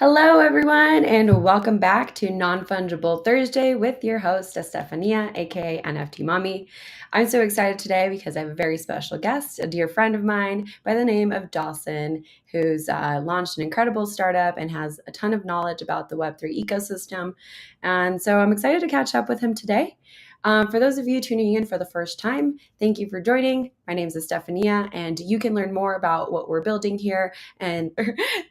Hello, everyone, and welcome back to NonFungible Thursday with your host, Estefania, aka NFT Mommy. I'm so excited today because I have a very special guest, a dear friend of mine by the name of Dawson, who's launched an incredible startup and has a ton of knowledge about the Web3 ecosystem. And so I'm excited to catch up with him today. For those of you tuning in for the first time, thank you for joining. My name is Estefania, and you can learn more about what we're building here and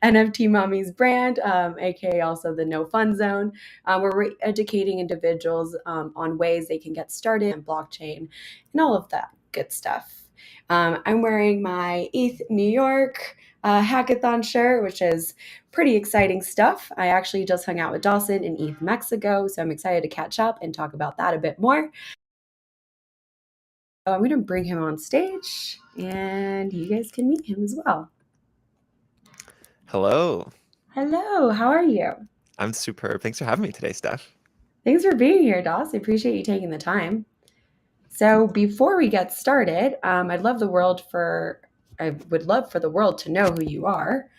NFT Mommy's brand, aka also the No Fun Zone, where we're educating individuals on ways they can get started in blockchain and all of that good stuff. I'm wearing my ETH New York hackathon shirt, which is pretty exciting stuff. I actually just hung out with Dawson in ETH Mexico, so I'm excited to catch up and talk about that a bit more. So I'm going to bring him on stage, and you guys can meet him as well. Hello. Hello, how are you? I'm superb. Thanks for having me today, Steph. Thanks for being here, Doss. I appreciate you taking the time. So before we get started, I would love for the world to know who you are.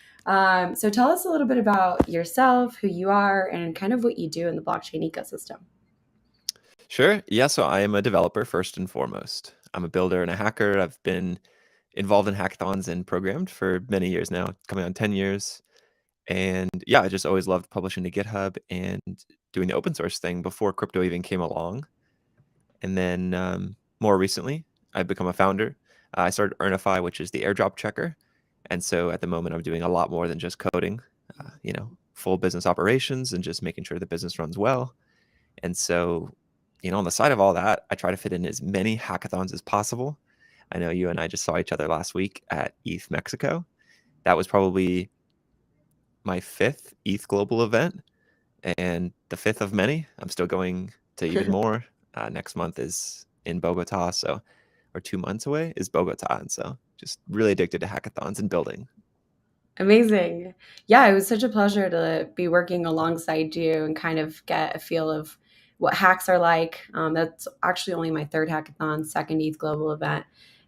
So tell us a little bit about yourself, who you are, and kind of what you do in the blockchain ecosystem. Sure. Yeah, so I am a developer first and foremost. I'm a builder and a hacker. I've been involved in hackathons and programmed for many years now, coming on 10 years. And yeah, I just always loved publishing to GitHub and doing the open source thing before crypto even came along. And then more recently, I've become a founder. I started Earnify, which is the airdrop checker. And so at the moment, I'm doing a lot more than just coding, full business operations and just making sure the business runs well. And so, on the side of all that, I try to fit in as many hackathons as possible. I know you and I just saw each other last week at ETH Mexico. That was probably my fifth ETH global event and the fifth of many. I'm still going to even more. Next month is in Bogota, or 2 months away is Bogota. And so just really addicted to hackathons and building. Amazing. Yeah, it was such a pleasure to be working alongside you and kind of get a feel of what hacks are like. That's actually only my third hackathon, second ETH Global event.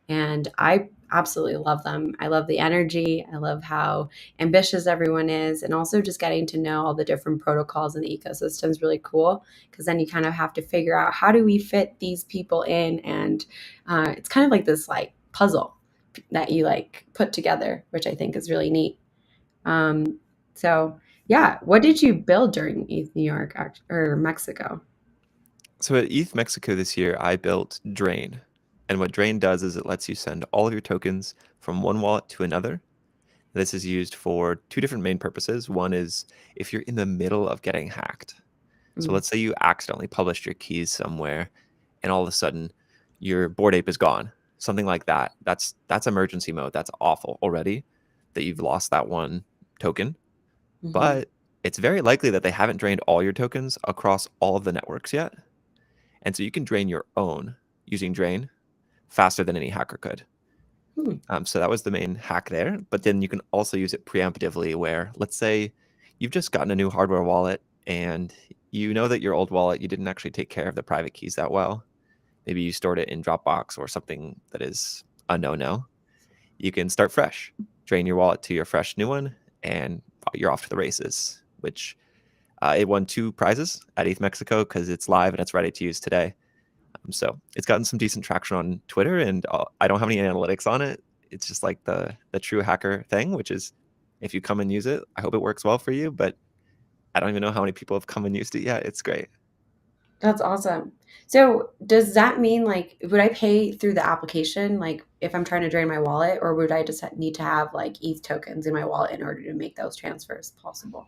And I absolutely love them. I love the energy. I love how ambitious everyone is. And also just getting to know all the different protocols in the ecosystem is really cool because then you kind of have to figure out how do we fit these people in. And it's kind of like this like puzzle that you like put together, which I think is really neat. Um, so yeah, what did you build during ETH New York or Mexico? So at ETH Mexico this year, I built Drain. And what Drain does is it lets you send all of your tokens from one wallet to another. This is used for two different main purposes. One is if you're in the middle of getting hacked. So Mm, let's say you accidentally published your keys somewhere and all of a sudden your Bored Ape is gone. Something like that. That's emergency mode. That's awful already that you've lost that one token. mhm. But it's very likely that they haven't drained all your tokens across all of the networks yet. And so you can drain your own using Drain faster than any hacker could. Hmm. So that was the main hack there. But then you can also use it preemptively where, let's say, you've just gotten a new hardware wallet and you know that your old wallet, you didn't actually take care of the private keys that well. Maybe you stored it in Dropbox or something that is a no-no. You can start fresh, drain your wallet to your fresh new one, and you're off to the races, which it won 2 prizes at ETH Mexico because it's live and it's ready to use today. So it's gotten some decent traction on Twitter, and I don't have any analytics on it. It's just like the true hacker thing, which is if you come and use it, I hope it works well for you. But I don't even know how many people have come and used it yet. It's great. That's awesome. So does that mean like would I pay through the application like if I'm trying to drain my wallet or would I just need to have like ETH tokens in my wallet in order to make those transfers possible?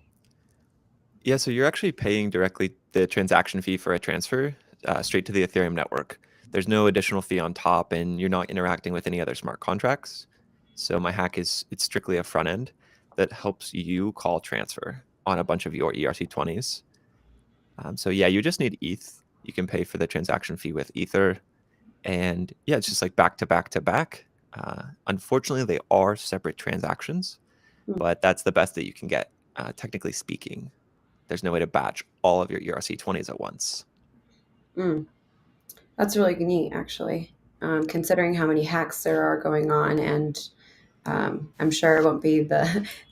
Yeah, so you're actually paying directly the transaction fee for a transfer straight to the Ethereum network. There's no additional fee on top, and you're not interacting with any other smart contracts. So my hack is it's strictly a front end that helps you call transfer on a bunch of your ERC20s. So yeah, you just need ETH. You can pay for the transaction fee with Ether, and yeah, it's just like back to back to back. Unfortunately, they are separate transactions, Hmm. but that's the best that you can get, technically speaking. There's no way to batch all of your ERC20s at once. Mm. That's really neat, actually, considering how many hacks there are going on and I'm sure it won't be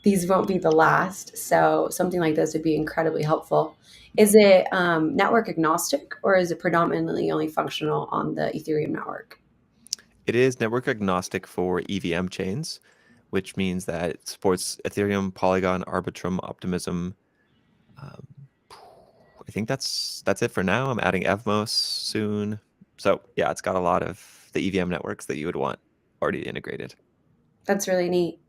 these won't be the last. So something like this would be incredibly helpful. Is it network agnostic, or is it predominantly only functional on the Ethereum network? It is network agnostic for EVM chains, which means that it supports Ethereum, Polygon, Arbitrum, Optimism. Um, I think that's it for now. I'm adding Evmos soon. So yeah, it's got a lot of the EVM networks that you would want already integrated. That's really neat.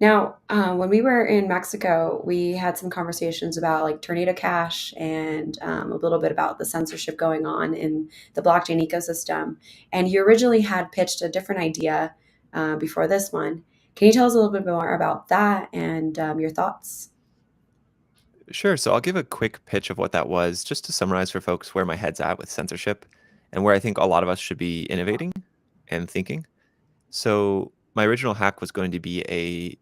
Now, when we were in Mexico, we had some conversations about like Tornado Cash and a little bit about the censorship going on in the blockchain ecosystem. And you originally had pitched a different idea before this one. Can you tell us a little bit more about that and your thoughts? Sure. So I'll give a quick pitch of what that was, just to summarize for folks where my head's at with censorship and where I think a lot of us should be innovating and thinking. So my original hack was going to be a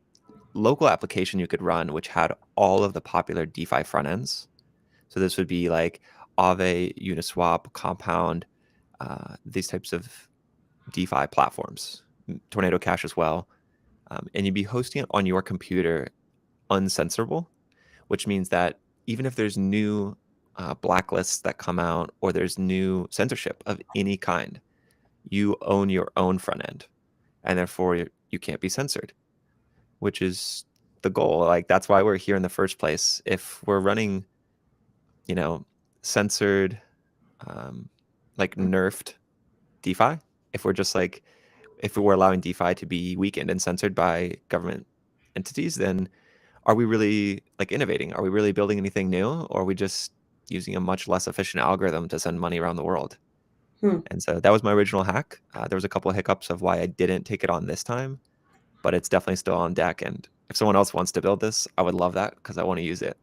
local application you could run, which had all of the popular DeFi front ends. So this would be like Aave, Uniswap, Compound, these types of DeFi platforms, Tornado Cash as well. And you'd be hosting it on your computer uncensorable, which means that even if there's new blacklists that come out or there's new censorship of any kind, you own your own front end, and therefore you can't be censored, which is the goal. Like that's why we're here in the first place. If we're running, censored, like nerfed DeFi, if we're just like if we're allowing DeFi to be weakened and censored by government entities, then are we really like innovating? Are we really building anything new, or are we just using a much less efficient algorithm to send money around the world? Hmm. And so that was my original hack. There was a couple of hiccups of why I didn't take it on this time, but it's definitely still on deck. And if someone else wants to build this, I would love that because I want to use it.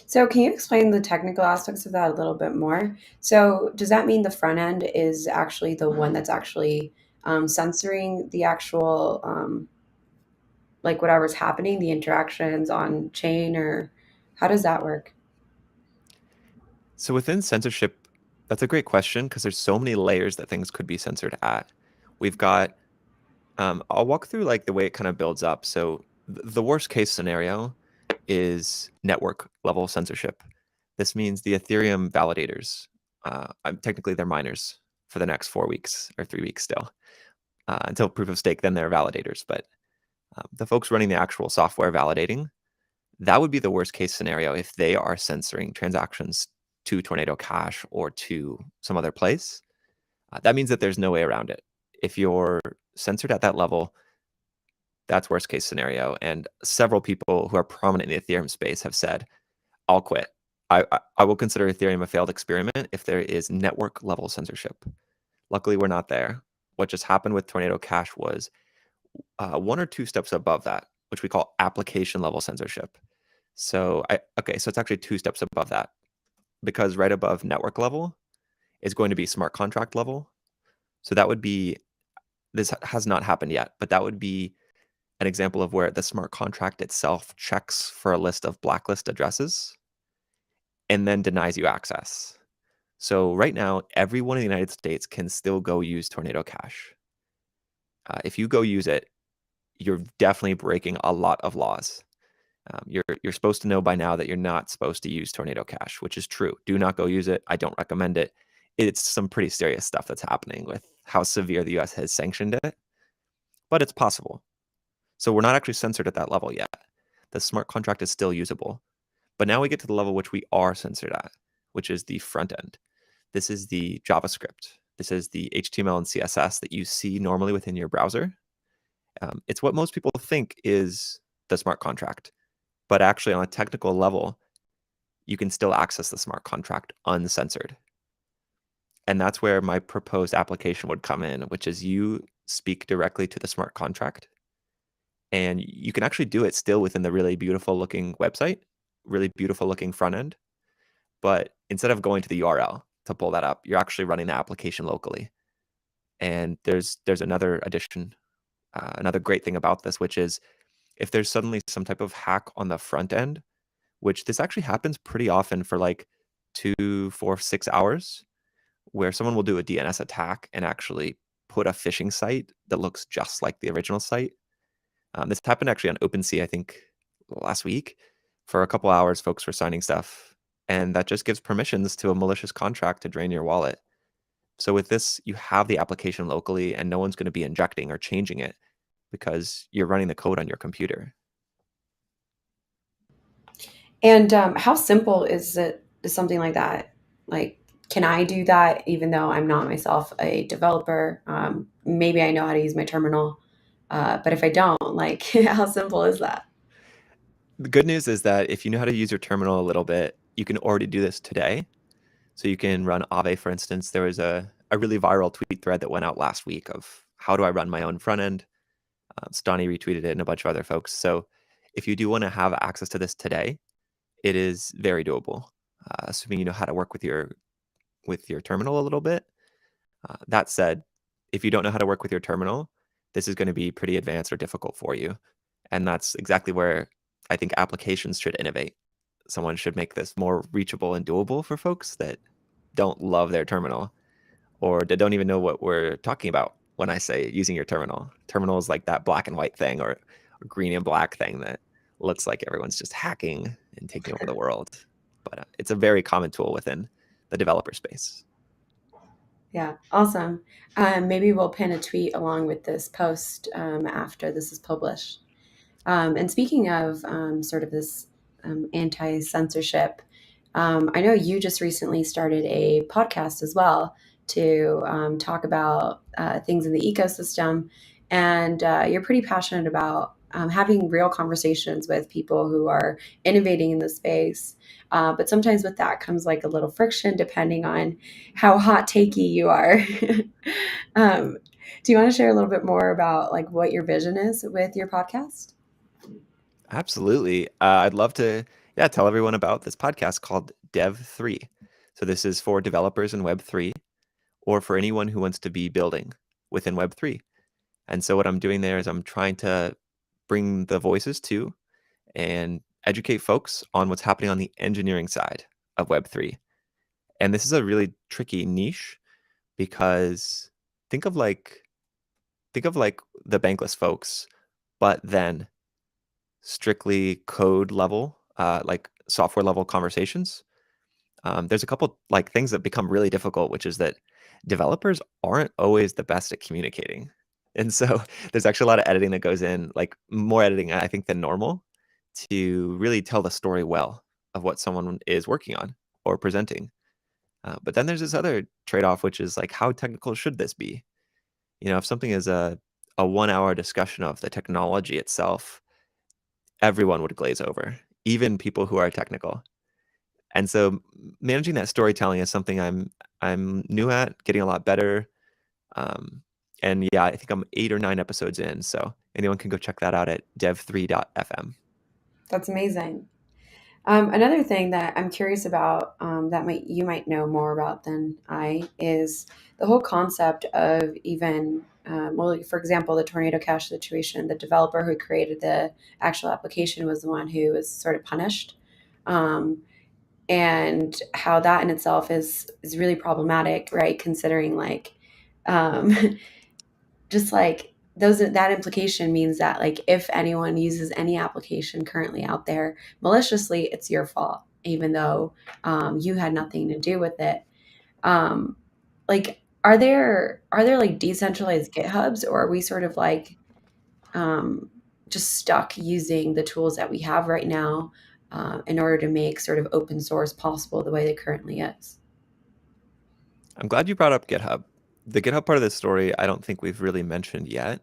So, can you explain the technical aspects of that a little bit more? So, does that mean the front end is actually the one that's actually censoring the actual like whatever's happening, the interactions on chain, or how does that work? So within censorship, that's a great question because there's so many layers that things could be censored at. We've got I'll walk through like the way it kind of builds up. So the worst case scenario is network level censorship. This means the Ethereum validators, technically they're miners for the next 4 weeks or 3 weeks still, until proof of stake, then they're validators. But the folks running the actual software validating, that would be the worst case scenario if they are censoring transactions to Tornado Cash or to some other place. That means that there's no way around it. If you're censored at that level, that's worst case scenario. And several people who are prominent in the Ethereum space have said, I'll quit. I will consider Ethereum a failed experiment if there is network level censorship. Luckily, we're not there. What just happened with Tornado Cash was one or two steps above that, which we call application level censorship. So so it's actually two steps above that, because right above network level is going to be smart contract level. So that would be, this has not happened yet, but that would be an example of where the smart contract itself checks for a list of blacklist addresses and then denies you access. So right now, everyone in the United States can still go use Tornado Cash. If you go use it, you're definitely breaking a lot of laws. You're supposed to know by now that you're not supposed to use Tornado Cash, which is true. Do not go use it. I don't recommend it. It's some pretty serious stuff that's happening with how severe the US has sanctioned it, but it's possible. So we're not actually censored at that level yet. The smart contract is still usable. But now we get to the level which we are censored at, which is the front end. This is the JavaScript. This is the HTML and CSS that you see normally within your browser. It's what most people think is the smart contract. But actually, on a technical level, you can still access the smart contract uncensored. And that's where my proposed application would come in, which is you speak directly to the smart contract. And you can actually do it still within the really beautiful looking website, really beautiful looking front end. But instead of going to the URL to pull that up, you're actually running the application locally. And there's another addition, another great thing about this, which is if there's suddenly some type of hack on the front end, which this actually happens pretty often for like 2, 4, 6 hours, where someone will do a DNS attack and actually put a phishing site that looks just like the original site. This happened actually on OpenSea, I think, last week. For a couple hours, folks were signing stuff, and that just gives permissions to a malicious contract to drain your wallet. So with this, you have the application locally, and no one's going to be injecting or changing it because you're running the code on your computer. And how simple is something like that? Like, can I do that even though I'm not myself a developer? Maybe I know how to use my terminal, but if I don't, like, how simple is that? The good news is that if you know how to use your terminal a little bit, you can already do this today. So you can run Aave, for instance. There was a really viral tweet thread that went out last week of how do I run my own front end. Stani retweeted it and a bunch of other folks. So if you do want to have access to this today, it is very doable, assuming you know how to work with your terminal a little bit. That said, if you don't know how to work with your terminal, this is going to be pretty advanced or difficult for you. And that's exactly where I think applications should innovate. Someone should make this more reachable and doable for folks that don't love their terminal or that don't even know what we're talking about when I say using your terminal. Terminal is like that black and white thing or green and black thing that looks like everyone's just hacking and taking over the world. But it's a very common tool within the developer space. Yeah, awesome. Maybe we'll pin a tweet along with this post after this is published. And speaking of sort of this anti censorship, I know you just recently started a podcast as well to talk about things in the ecosystem. And you're pretty passionate about having real conversations with people who are innovating in the space. But sometimes with that comes like a little friction depending on how hot takey you are. um, do you want to share a little bit more about like what your vision is with your podcast? Absolutely. I'd love to tell everyone about this podcast called Dev3. So this is for developers in Web3 or for anyone who wants to be building within Web3. And so what I'm doing there is I'm trying to bring the voices to and educate folks on what's happening on the engineering side of Web3. And this is a really tricky niche because think of like the bankless folks, but then strictly code level, like software level conversations. There's a couple like things that become really difficult, which is that developers aren't always the best at communicating. And so there's actually a lot of editing that goes in, like more editing, I think, than normal to really tell the story well of what someone is working on or presenting. But then there's this other trade-off, which is like, how technical should this be? You know, if something is a 1 hour discussion of the technology itself, everyone would glaze over, even people who are technical. And so managing that storytelling is something I'm new at, getting a lot better. And yeah, I think I'm 8 or 9 episodes in, so anyone can go check that out at dev3.fm. That's amazing. Another thing that I'm curious about that you might know more about than I is the whole concept of even well, for example, the tornado cache situation. The developer who created the actual application was the one who was sort of punished, um, and how that in itself is really problematic, right? Considering like um, just like those that implication means that like if anyone uses any application currently out there maliciously, it's your fault even though you had nothing to do with it. Like are there like decentralized githubs, or are we sort of like um, just stuck using the tools that we have right now in order to make sort of open source possible the way it currently is? I'm glad you brought up GitHub. The GitHub part of this story, I don't think we've really mentioned yet,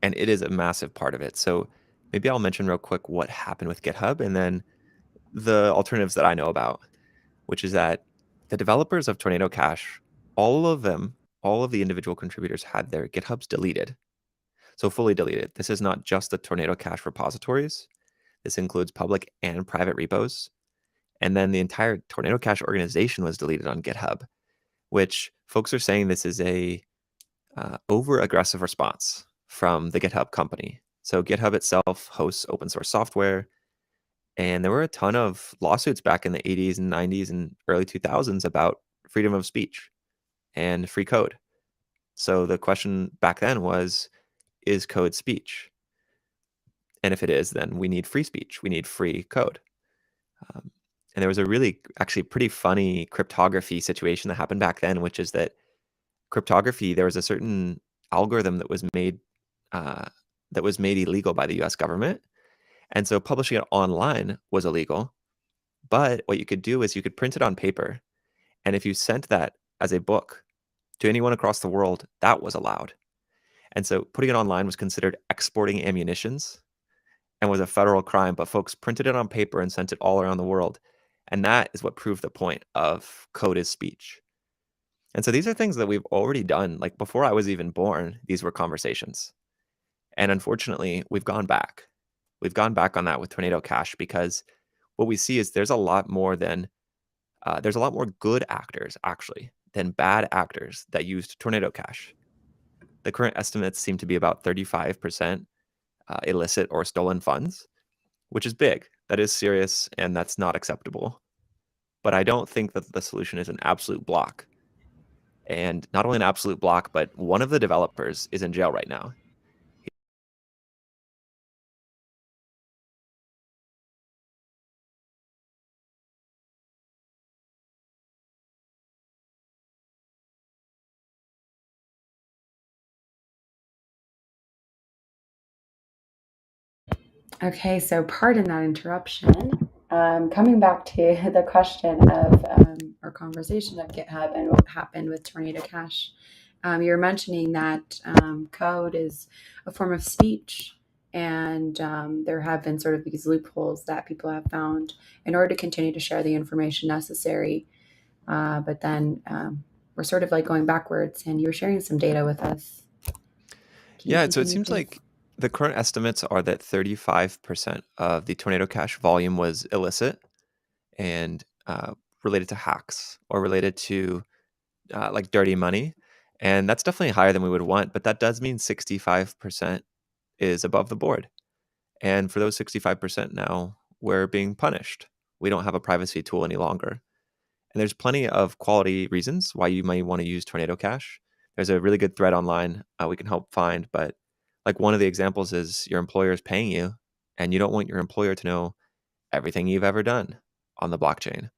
and it is a massive part of it. So maybe I'll mention real quick what happened with GitHub and then the alternatives that I know about, which is that the developers of Tornado Cache, all of them, all of the individual contributors had their GitHubs deleted. So fully deleted. This is not just the Tornado Cache repositories. This includes public and private repos. And then the entire Tornado Cache organization was deleted on GitHub, which folks are saying this is a over aggressive response from the GitHub company. So GitHub itself hosts open source software, and there were a ton of lawsuits back in the 80s and 90s and early 2000s about freedom of speech and free code. So the question back then was, is code speech? And if it is, then we need free speech. We need free code. And there was a really actually pretty funny cryptography situation that happened back then, which is that cryptography, there was a certain algorithm that was made illegal by the US government. And so publishing it online was illegal. But what you could do is you could print it on paper. And if you sent that as a book to anyone across the world, that was allowed. And so putting it online was considered exporting ammunitions and was a federal crime, but folks printed it on paper and sent it all around the world. And that is what proved the point of code is speech. And so these are things that we've already done. Like before I was even born, these were conversations. And unfortunately, we've gone back. We've gone back on that with Tornado Cash because what we see is there's a lot more good actors actually than bad actors that used Tornado Cash. The current estimates seem to be about 35% illicit or stolen funds, which is big. That is serious, and that's not acceptable. But I don't think that the solution is an absolute block. And not only an absolute block, but one of the developers is in jail right now. Okay, so pardon that interruption. Coming back to the question of our conversation of GitHub and what happened with Tornado Cash, you were mentioning that code is a form of speech, and there have been sort of these loopholes that people have found in order to continue to share the information necessary. But then we're sort of like going backwards, and you're sharing some data with us. Yeah, so it seems like the current estimates are that 35% of the Tornado Cash volume was illicit and related to hacks or related to like dirty money. And that's definitely higher than we would want, but that does mean 65% is above the board. And for those 65% now, we're being punished. We don't have a privacy tool any longer. And there's plenty of quality reasons why you might want to use Tornado Cash. There's a really good thread online we can help find, but like one of the examples is your employer is paying you, and you don't want your employer to know everything you've ever done on the blockchain.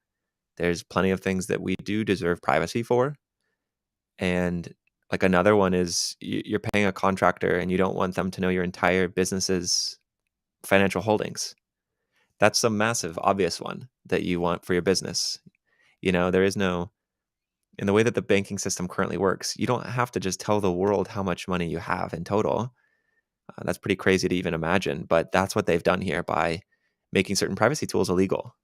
There's plenty of things that we do deserve privacy for. And like another one is you're paying a contractor and you don't want them to know your entire business's financial holdings. That's a massive, obvious one that you want for your business. There is no, in the way that the banking system currently works, you don't have to just tell the world how much money you have in total. That's pretty crazy to even imagine, but that's what they've done here by making certain privacy tools illegal.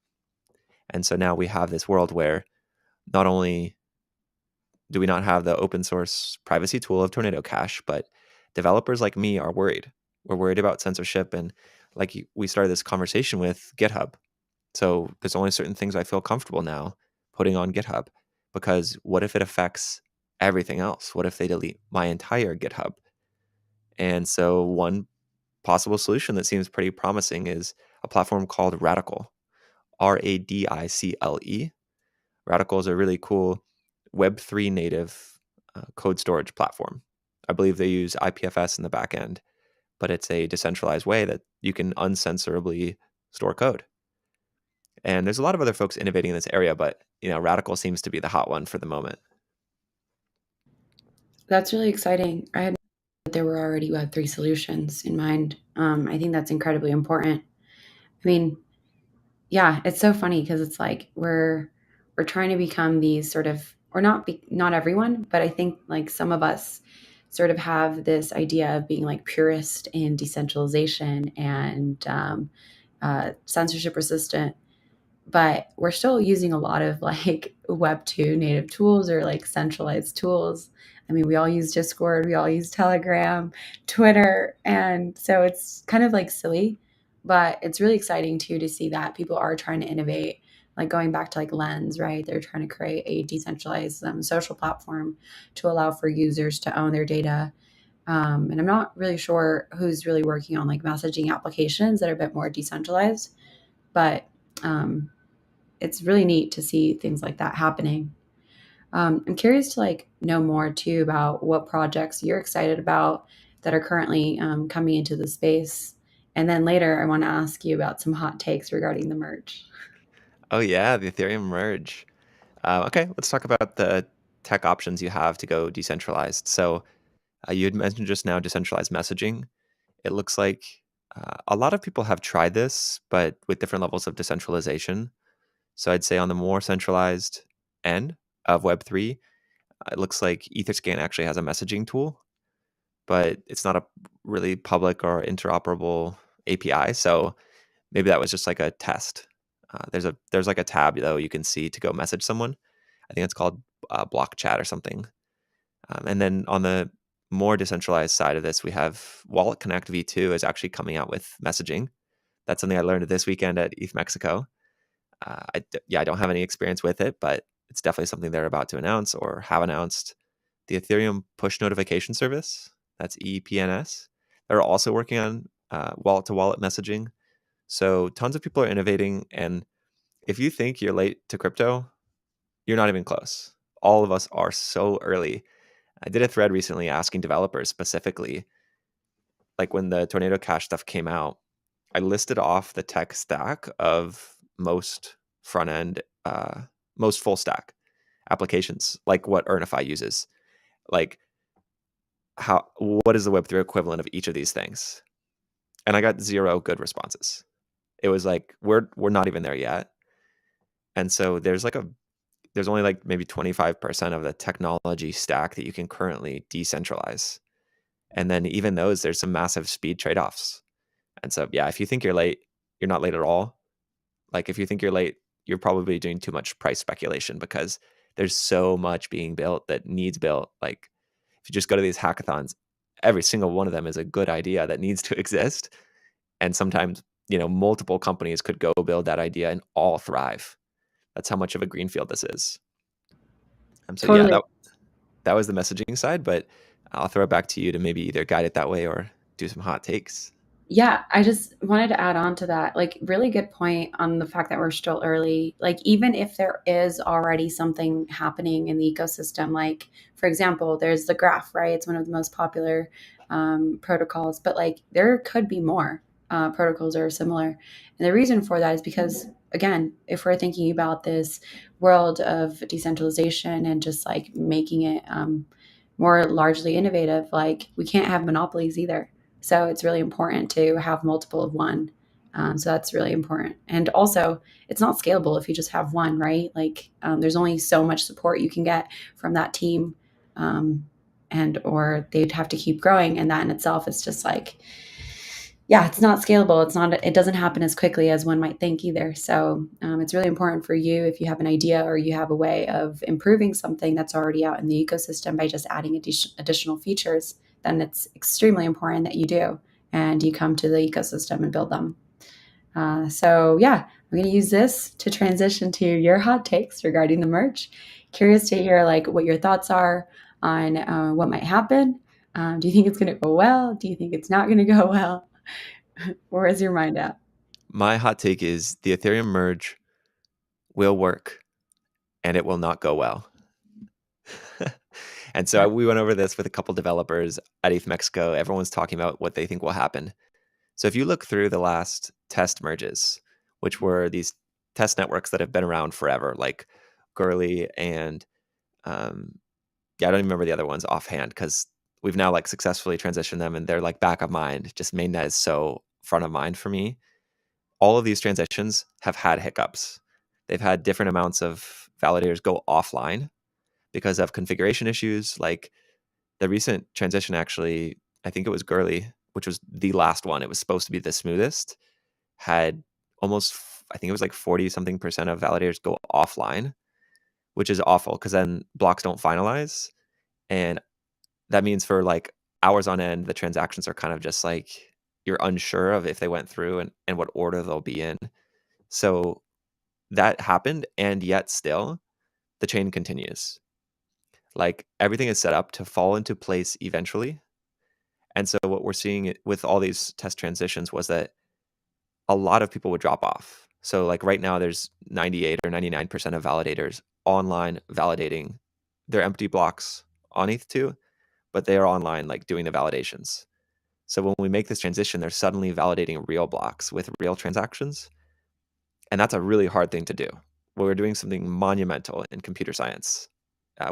And so now we have this world where not only do we not have the open source privacy tool of Tornado Cash, but developers like me are worried. We're worried about censorship. And like we started this conversation with GitHub. So there's only certain things I feel comfortable now putting on GitHub, because what if it affects everything else? What if they delete my entire GitHub? And so one possible solution that seems pretty promising is a platform called Radical, Radicle. Radical is a really cool Web3 native code storage platform. I believe they use IPFS in the back end, but it's a decentralized way that you can uncensorably store code. And there's a lot of other folks innovating in this area, but Radical seems to be the hot one for the moment. That's really exciting. I had that there were already Web3 solutions in mind. I think that's incredibly important. I mean, yeah, it's so funny because it's like we're trying to become these sort of, or not everyone, but I think like some of us sort of have this idea of being like purist in decentralization and censorship resistant, but we're still using a lot of like Web 2 native tools or like centralized tools. I mean, we all use Discord, we all use Telegram, Twitter. And so it's kind of like silly, but it's really exciting too to see that people are trying to innovate. Like going back to like Lens, right? They're trying to create a decentralized social platform to allow for users to own their data. And I'm not really sure who's really working on like messaging applications that are a bit more decentralized, but it's really neat to see things like that happening. I'm curious to like know more too about what projects you're excited about that are currently coming into the space. And then later, I want to ask you about some hot takes regarding the merge. Oh yeah, the Ethereum merge. Okay, let's talk about the tech options you have to go decentralized. So you had mentioned just now decentralized messaging. It looks like a lot of people have tried this, but with different levels of decentralization. So I'd say on the more centralized end of Web3, it looks like Etherscan actually has a messaging tool, but it's not a really public or interoperable API. So maybe that was just like a test. There's like a tab though you can see to go message someone. I think it's called block chat or something. And then on the more decentralized side of this, we have Wallet Connect V2 is actually coming out with messaging. That's something I learned this weekend at ETH Mexico. I don't have any experience with it, but it's definitely something they're about to announce or have announced. The Ethereum Push Notification Service, that's EPNS. They're also working on wallet to wallet messaging. So tons of people are innovating. And if you think you're late to crypto, you're not even close. All of us are so early. I did a thread recently asking developers specifically, like when the Tornado Cash stuff came out, I listed off the tech stack of most front end, most full stack applications, like what Earnify uses. Like what is the Web3 equivalent of each of these things? And I got zero good responses. It was like we're not even there yet. And so there's only like maybe 25% of the technology stack that you can currently decentralize. And then even those, there's some massive speed trade-offs. And so yeah, if you think you're late, you're not late at all. Like if you think you're late, you're probably doing too much price speculation because there's so much being built that needs built. Like if you just go to these hackathons, every single one of them is a good idea that needs to exist. And sometimes, multiple companies could go build that idea and all thrive. That's how much of a greenfield this is. So yeah, Totally. that was the messaging side, but I'll throw it back to you to maybe either guide it that way or do some hot takes. Yeah, I just wanted to add on to that. Like, really good point on the fact that we're still early. Like, even if there is already something happening in the ecosystem, like, for example, there's the graph, right? It's one of the most popular protocols, but like, there could be more protocols that are similar. And the reason for that is because, again, if we're thinking about this world of decentralization and just like making it more largely innovative, like, we can't have monopolies either, so it's really important to have multiple of one. So that's really important. And also, it's not scalable if you just have one, right? Like, there's only so much support you can get from that team, and or they'd have to keep growing. And that in itself is just like, yeah, it's not scalable. It's not. It doesn't happen as quickly as one might think either. So it's really important for you if you have an idea or you have a way of improving something that's already out in the ecosystem by just adding additional features. Then it's extremely important that you do and you come to the ecosystem and build them. So yeah, I'm going to use this to transition to your hot takes regarding the merch. Curious to hear like what your thoughts are on what might happen. Do you think it's going to go well? Do you think it's not going to go well? Where is your mind at? My hot take is the Ethereum merge will work and it will not go well. And so we went over this with a couple developers at ETH Mexico. Everyone's talking about what they think will happen. So if you look through the last test merges, which were these test networks that have been around forever, like Gurley and I don't even remember the other ones offhand because we've now like successfully transitioned them and they're like back of mind. Just mainnet is so front of mind for me. All of these transitions have had hiccups. They've had different amounts of validators go offline because of configuration issues. Like the recent transition, actually, I think it was Gurley, which was the last one. It was supposed to be the smoothest, had almost, I think it was like 40 something percent of validators go offline, which is awful because then blocks don't finalize. And that means for like hours on end, the transactions are kind of just like you're unsure of if they went through and what order they'll be in. So that happened. And yet still, the chain continues. Like everything is set up to fall into place eventually. And so what we're seeing with all these test transitions was that a lot of people would drop off. So like right now there's 98 or 99% of validators online validating they're empty blocks on ETH2, but they are online, like doing the validations. So when we make this transition, they're suddenly validating real blocks with real transactions. And that's a really hard thing to do. We're doing something monumental in computer science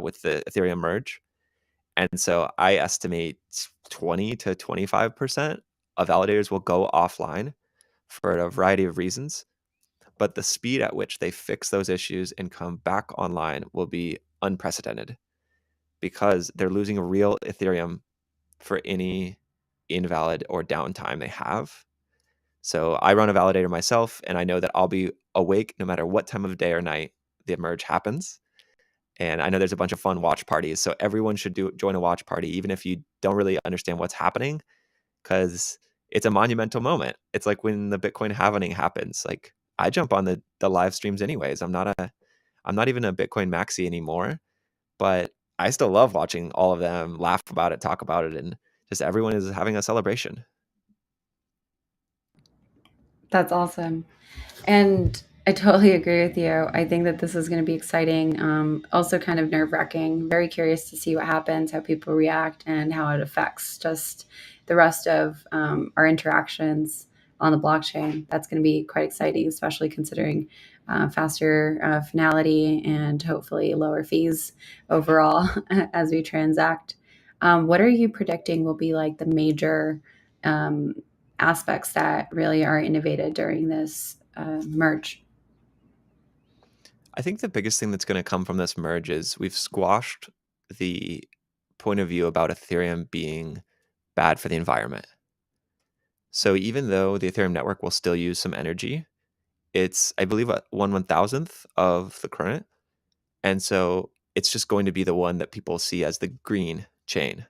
with the Ethereum merge. And so I estimate 20 to 25% of validators will go offline for a variety of reasons. But the speed at which they fix those issues and come back online will be unprecedented because they're losing real Ethereum for any invalid or downtime they have. So I run a validator myself, and I know that I'll be awake no matter what time of day or night the merge happens. And I know there's a bunch of fun watch parties, so everyone should join a watch party, even if you don't really understand what's happening, because it's a monumental moment. It's like when the Bitcoin halving happens. Like I jump on the live streams anyways. I'm not even a Bitcoin maxi anymore, but I still love watching all of them laugh about it, talk about it, and just everyone is having a celebration. That's awesome. And I totally agree with you. I think that this is going to be exciting. Also, kind of nerve wracking. Very curious to see what happens, how people react, and how it affects just the rest of our interactions on the blockchain. That's going to be quite exciting, especially considering faster finality and hopefully lower fees overall as we transact. What are you predicting will be like the major um, aspects that really are innovated during this merge? I think the biggest thing that's going to come from this merge is we've squashed the point of view about Ethereum being bad for the environment. So even though the Ethereum network will still use some energy, it's, I believe, a 1/1000th of the current. And so it's just going to be the one that people see as the green chain.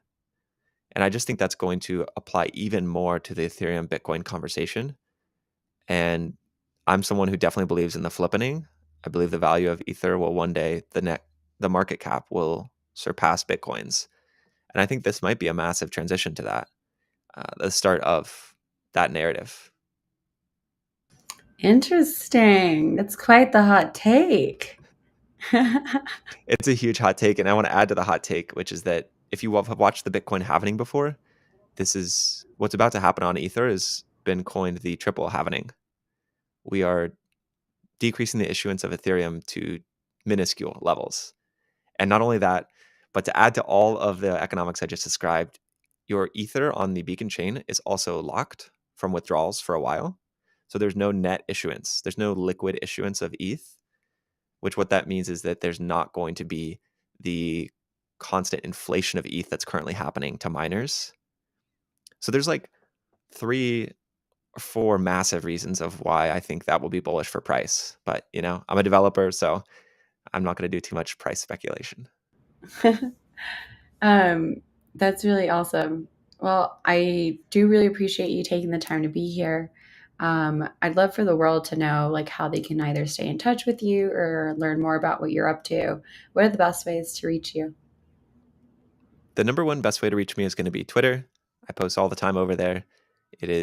And I just think that's going to apply even more to the Ethereum Bitcoin conversation. And I'm someone who definitely believes in the flippening. I believe the value of Ether will one day, the market cap will surpass Bitcoin's. And I think this might be a massive transition to that, the start of that narrative. Interesting. That's quite the hot take. It's a huge hot take. And I want to add to the hot take, which is that if you have watched the Bitcoin halvening before, this is what's about to happen on Ether has been coined the triple halvening. We are decreasing the issuance of Ethereum to minuscule levels. And not only that, but to add to all of the economics I just described, your Ether on the beacon chain is also locked from withdrawals for a while. So there's no net issuance. There's no liquid issuance of ETH, which what that means is that there's not going to be the constant inflation of ETH that's currently happening to miners. So there's like 3 or 4 massive reasons of why I think that will be bullish for price. But, I'm a developer, so I'm not going to do too much price speculation. um, that's really awesome. Well, I do really appreciate you taking the time to be here. I'd love for the world to know like how they can either stay in touch with you or learn more about what you're up to. What are the best ways to reach you? The number one best way to reach me is going to be Twitter. I post all the time over there. The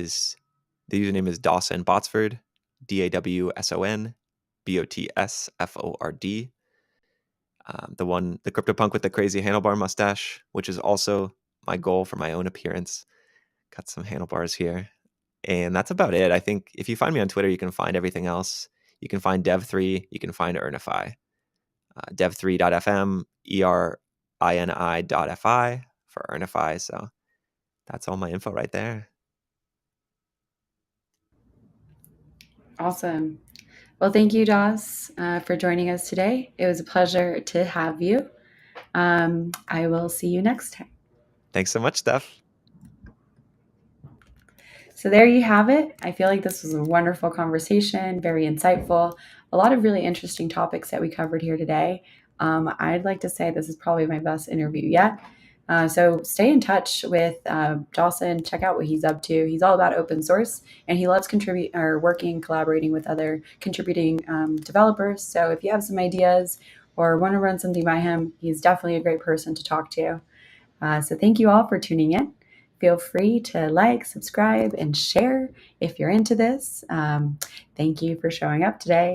username is Dawson Botsford, DAWSON BOTSFORD. The CryptoPunk with the crazy handlebar mustache, which is also my goal for my own appearance. Got some handlebars here. And that's about it. I think if you find me on Twitter, you can find everything else. You can find Dev3, you can find Earnify. Dev3.fm, ERINI.fi for Earnify. So that's all my info right there. Awesome. Well, thank you, Doss, for joining us today. It was a pleasure to have you. I will see you next time. Thanks so much, Steph. So there you have it. I feel like this was a wonderful conversation, very insightful, a lot of really interesting topics that we covered here today. I'd like to say this is probably my best interview yet. So stay in touch with Dawson. Check out what he's up to. He's all about open source, and he loves collaborating with other contributing developers. So if you have some ideas or want to run something by him, he's definitely a great person to talk to. So thank you all for tuning in. Feel free to like, subscribe, and share if you're into this. Thank you for showing up today.